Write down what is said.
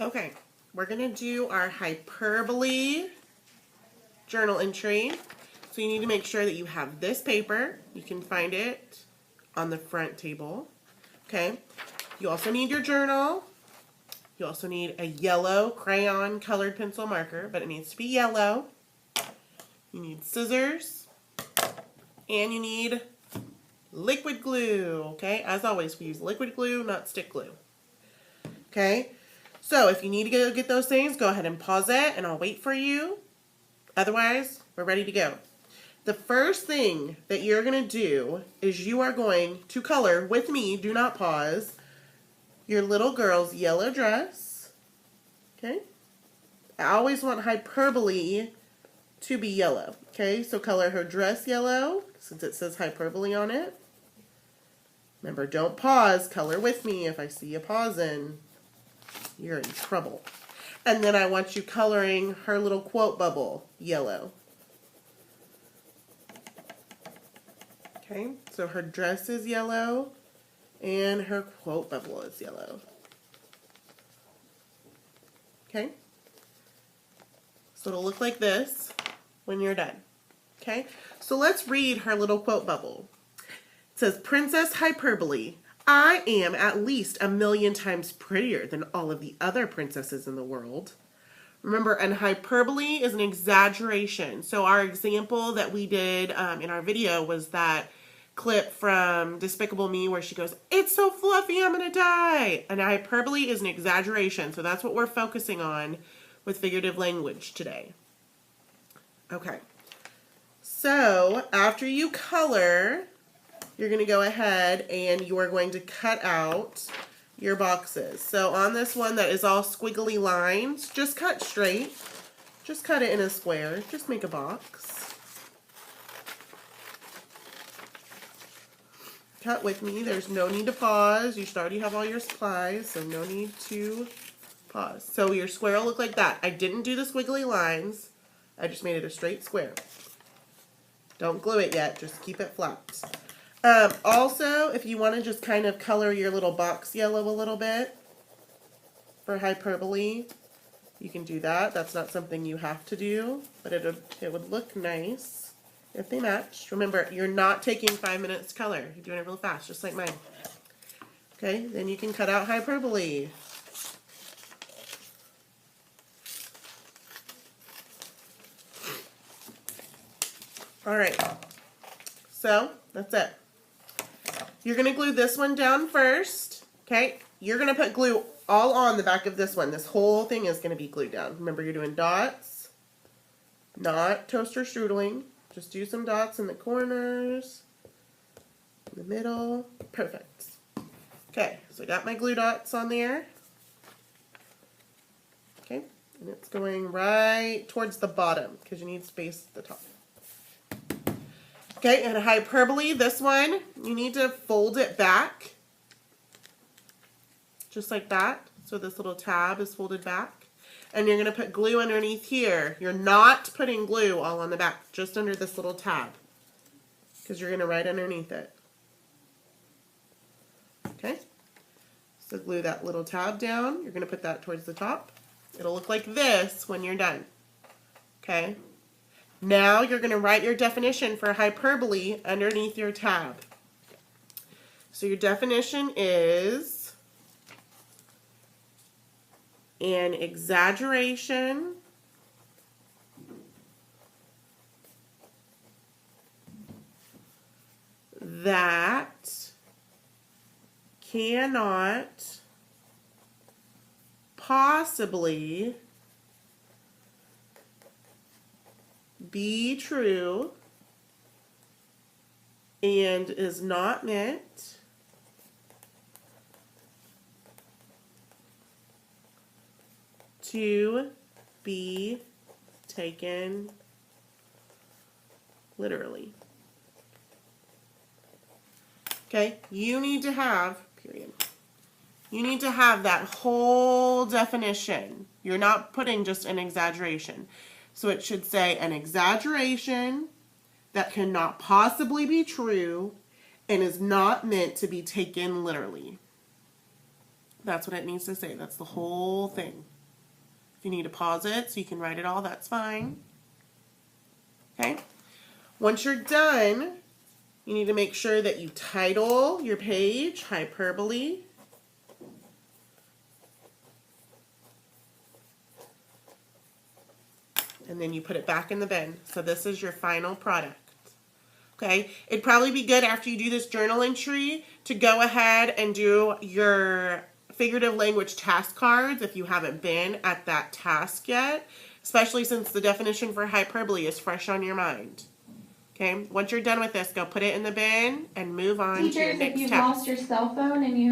Okay, we're going to do our hyperbole journal entry. So you need to make sure that you have this paper. You can find it on the front table. Okay, you also need your journal. You also need a yellow crayon colored pencil marker, but it needs to be yellow. You need scissors, and you need liquid glue. Okay, as always, we use liquid glue, not stick glue. Okay, so if you need to go get those things, go ahead and pause it, and I'll wait for you. Otherwise, we're ready to go. The first thing that you're going to do is you are going to color with me, do not pause, your little girl's yellow dress. Okay? I always want hyperbole to be yellow. Okay? So color her dress yellow since it says hyperbole on it. Remember, don't pause. Color with me. If I see you pausing, you're in trouble. And then I want you coloring her little quote bubble yellow. Okay? So her dress is yellow. And her quote bubble is yellow. Okay? So it'll look like this when you're done. Okay? So let's read her little quote bubble. It says, Princess Hyperbole, I am at least 1,000,000 times prettier than all of the other princesses in the world. Remember, an hyperbole is an exaggeration. So our example that we did in our video was that clip from Despicable Me where she goes, it's so fluffy, I'm gonna die. And hyperbole is an exaggeration, so that's what we're focusing on with figurative language today. Okay, so after you color, you're gonna go ahead and you are going to cut out your boxes. So on this one that is all squiggly lines, just cut straight. Just cut it in a square, just make a box. Cut with me. There's no need to pause. You should already have all your supplies, so no need to pause. So your square will look like that. I didn't do the squiggly lines. I just made it a straight square. Don't glue it yet. Just keep it flat. Also, if you want to just kind of color your little box yellow a little bit for hyperbole, you can do that. That's not something you have to do, but it would look nice if they match. Remember, you're not taking 5 minutes to color. You're doing it real fast, just like mine. Okay, then you can cut out hyperbole. All right, so that's it. You're going to glue this one down first, okay? You're going to put glue all on the back of this one. This whole thing is going to be glued down. Remember, you're doing dots, not toaster strudling. Just do some dots in the corners, in the middle. Perfect. Okay, so I got my glue dots on there. Okay, and it's going right towards the bottom because you need space at the top. Okay, and a hyperbole, this one, you need to fold it back. Just like that. So this little tab is folded back. And you're going to put glue underneath here. You're not putting glue all on the back, just under this little tab. Because you're going to write underneath it. Okay? So glue that little tab down. You're going to put that towards the top. It'll look like this when you're done. Okay? Now you're going to write your definition for hyperbole underneath your tab. So your definition is an exaggeration that cannot possibly be true and is not meant to be taken literally. Okay, you need to have, period. You need to have that whole definition. You're not putting just an exaggeration. So it should say an exaggeration that cannot possibly be true and is not meant to be taken literally. That's what it needs to say. That's the whole thing. If you need to pause it so you can write it all, that's fine. Okay? Once you're done, you need to make sure that you title your page Hyperbole. And then you put it back in the bin. So this is your final product. Okay? It'd probably be good after you do this journal entry to go ahead and do your figurative language task cards if you haven't been at that task yet, especially since the definition for hyperbole is fresh on your mind. Okay? Once you're done with this, go put it in the bin and move on to your Teachers, if next you've task. lost your cell phone and you